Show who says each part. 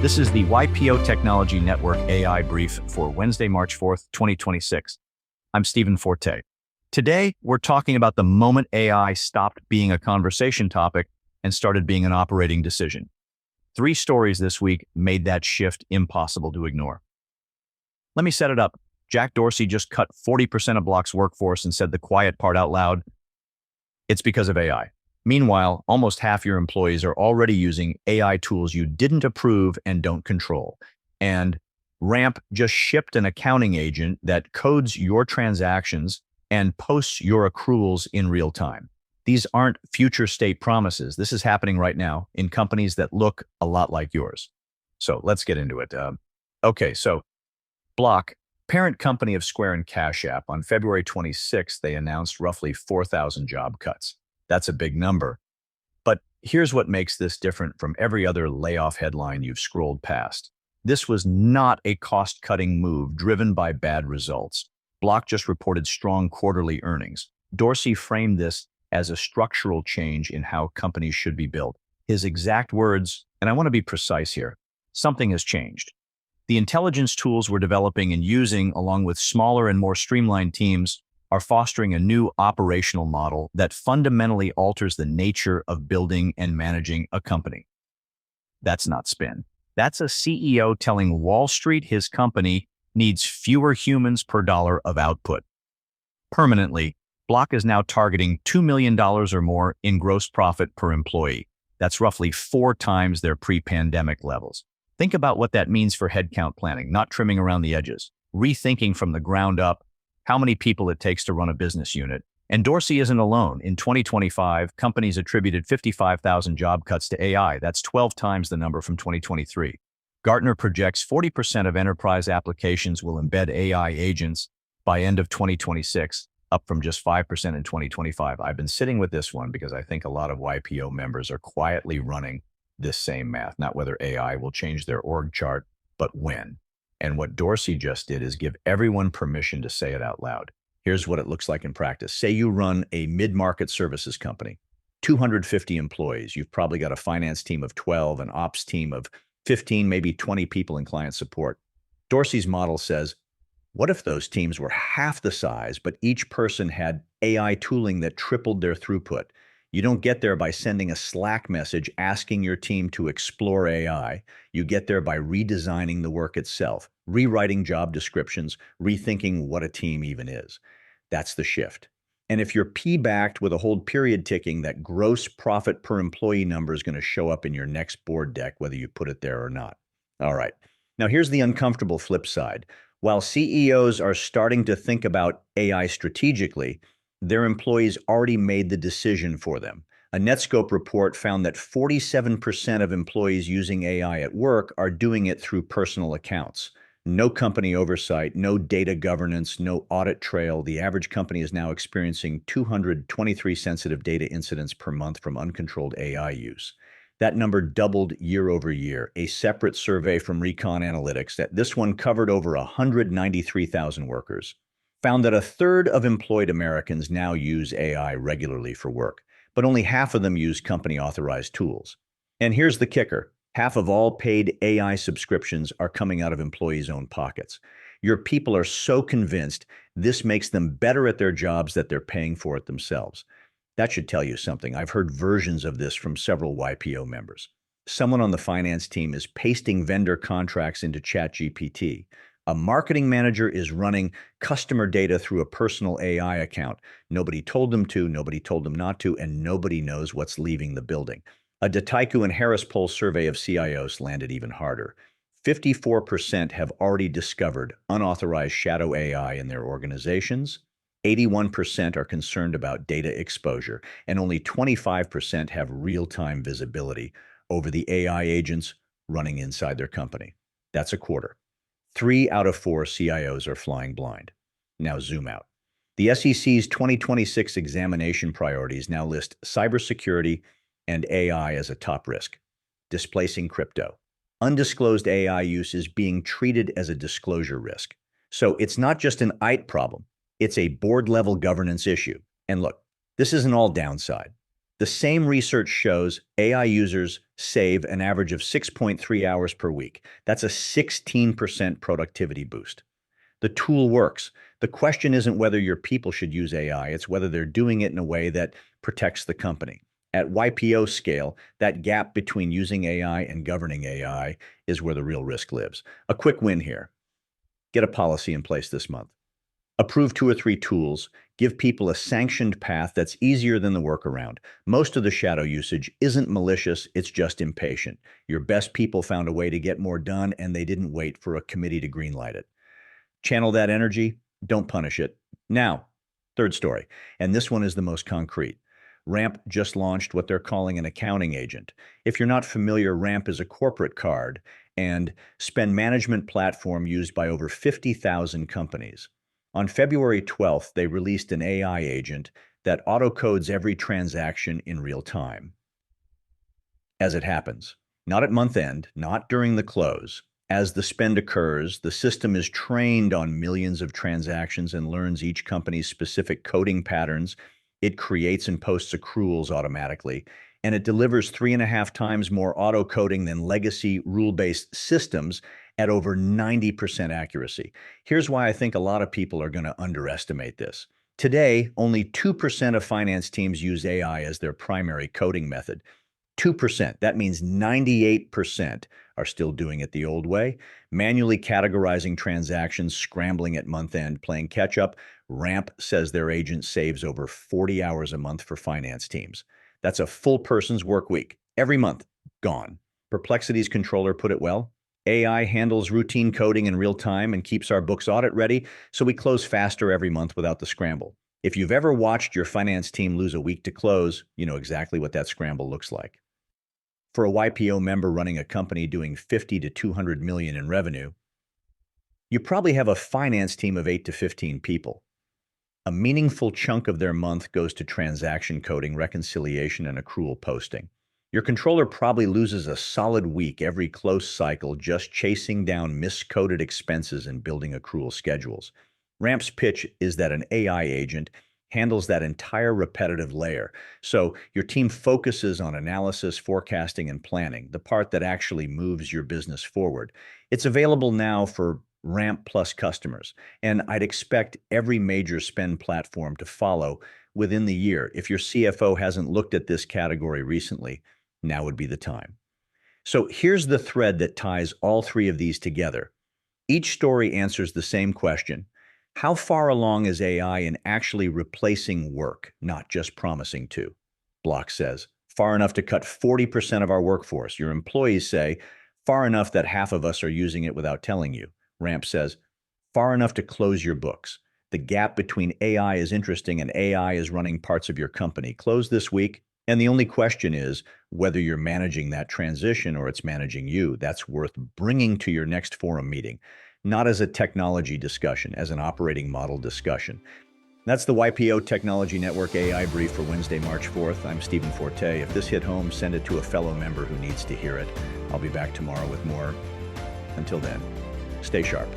Speaker 1: This is the YPO Technology Network AI brief for Wednesday, March 4th, 2026. I'm Stephen Forte. Today, we're talking about the moment AI stopped being a conversation topic and started being an operating decision. 3 stories this week made that shift impossible to ignore. Let me set it up. Jack Dorsey just cut 40% of Block's workforce and said the quiet part out loud. It's because of AI. Meanwhile, almost half your employees are already using AI tools you didn't approve and don't control. And Ramp just shipped an accounting agent that codes your transactions and posts your accruals in real time. These aren't future state promises. This is happening right now in companies that look a lot like yours. So let's get into it. So Block, parent company of Square and Cash App, on February 26th, they announced roughly 4,000 job cuts. That's a big number. But here's what makes this different from every other layoff headline you've scrolled past. This was not a cost-cutting move driven by bad results. Block just reported strong quarterly earnings. Dorsey framed this as a structural change in how companies should be built. His exact words, and I want to be precise here, something has changed. The intelligence tools we're developing and using, along with smaller and more streamlined teams, are fostering a new operational model that fundamentally alters the nature of building and managing a company. That's not spin. That's a CEO telling Wall Street his company needs fewer humans per dollar of output. Permanently, Block is now targeting $2 million or more in gross profit per employee. That's roughly 4 times their pre-pandemic levels. Think about what that means for headcount planning, not trimming around the edges, rethinking from the ground up how many people it takes to run a business unit. And Dorsey isn't alone. In 2025, companies attributed 55,000 job cuts to AI. That's 12 times the number from 2023. Gartner projects 40% of enterprise applications will embed AI agents by end of 2026, up from just 5% in 2025. I've been sitting with this one because I think a lot of YPO members are quietly running this same math, not whether AI will change their org chart, but when. And what Dorsey just did is give everyone permission to say it out loud. Here's what it looks like in practice. Say you run a mid-market services company, 250 employees. You've probably got a finance team of 12, an ops team of 15, maybe 20 people in client support. Dorsey's model says, what if those teams were half the size, but each person had AI tooling that tripled their throughput? You don't get there by sending a Slack message asking your team to explore AI. You get there by redesigning the work itself, rewriting job descriptions, rethinking what a team even is. That's the shift. And if you're P-backed with a hold period ticking, that gross profit per employee number is going to show up in your next board deck, whether you put it there or not. All right. Now here's the uncomfortable flip side. While CEOs are starting to think about AI strategically, their employees already made the decision for them. A Netscope report found that 47% of employees using AI at work are doing it through personal accounts. No company oversight, no data governance, no audit trail. The average company is now experiencing 223 sensitive data incidents per month from uncontrolled AI use. That number doubled year over year. A separate survey from Recon Analytics, that this one covered over 193,000 workers, found that a third of employed Americans now use AI regularly for work, but only half of them use company-authorized tools. And here's the kicker. Half of all paid AI subscriptions are coming out of employees' own pockets. Your people are so convinced this makes them better at their jobs that they're paying for it themselves. That should tell you something. I've heard versions of this from several YPO members. Someone on the finance team is pasting vendor contracts into ChatGPT. A marketing manager is running customer data through a personal AI account. Nobody told them to, nobody told them not to, and nobody knows what's leaving the building. A Dataiku and Harris Poll survey of CIOs landed even harder. 54% have already discovered unauthorized shadow AI in their organizations. 81% are concerned about data exposure, and only 25% have real-time visibility over the AI agents running inside their company. That's a quarter. 3 out of 4 CIOs are flying blind. Now zoom out. The SEC's 2026 examination priorities now list cybersecurity and AI as a top risk, displacing crypto. Undisclosed AI use is being treated as a disclosure risk. So it's not just an IT problem, it's a board-level governance issue. And look, this isn't all downside. The same research shows AI users save an average of 6.3 hours per week. That's a 16% productivity boost. The tool works. The question isn't whether your people should use AI, it's whether they're doing it in a way that protects the company. At YPO scale, that gap between using AI and governing AI is where the real risk lives. A quick win here. Get a policy in place this month. Approve 2 or 3 tools. Give people a sanctioned path that's easier than the workaround. Most of the shadow usage isn't malicious, it's just impatient. Your best people found a way to get more done and they didn't wait for a committee to greenlight it. Channel that energy, don't punish it. Now, third story, and this one is the most concrete. Ramp just launched what they're calling an accounting agent. If you're not familiar, Ramp is a corporate card and spend management platform used by over 50,000 companies. On February 12th, they released an AI agent that auto-codes every transaction in real time. As it happens, not at month end, not during the close. As the spend occurs, the system is trained on millions of transactions and learns each company's specific coding patterns. It creates and posts accruals automatically, and it delivers 3.5 times more auto-coding than legacy rule-based systems at over 90% accuracy. Here's why I think a lot of people are going to underestimate this. Today, only 2% of finance teams use AI as their primary coding method. 2%, that means 98% are still doing it the old way, manually categorizing transactions, scrambling at month end, playing catch up. Ramp says their agent saves over 40 hours a month for finance teams. That's a full person's work week. Every month, gone. Perplexity's controller put it well. AI handles routine coding in real time and keeps our books audit ready, so we close faster every month without the scramble. If you've ever watched your finance team lose a week to close, you know exactly what that scramble looks like. For a YPO member running a company doing 50 to 200 million in revenue, you probably have a finance team of 8 to 15 people. A meaningful chunk of their month goes to transaction coding, reconciliation, and accrual posting. Your controller probably loses a solid week every close cycle just chasing down miscoded expenses and building accrual schedules. Ramp's pitch is that an AI agent handles that entire repetitive layer. So your team focuses on analysis, forecasting, and planning, the part that actually moves your business forward. It's available now for Ramp Plus customers, and I'd expect every major spend platform to follow within the year. If your CFO hasn't looked at this category recently, now would be the time. So here's the thread that ties all 3 of these together. Each story answers the same question. How far along is AI in actually replacing work, not just promising to? Block says, far enough to cut 40% of our workforce. Your employees say, far enough that half of us are using it without telling you. Ramp says, far enough to close your books. The gap between AI is interesting and AI is running parts of your company. Close this week. And the only question is whether you're managing that transition or it's managing you. That's worth bringing to your next forum meeting, not as a technology discussion, as an operating model discussion. That's the YPO Technology Network AI Brief for Wednesday, March 4th. I'm Stephen Forte. If this hit home, send it to a fellow member who needs to hear it. I'll be back tomorrow with more. Until then, stay sharp.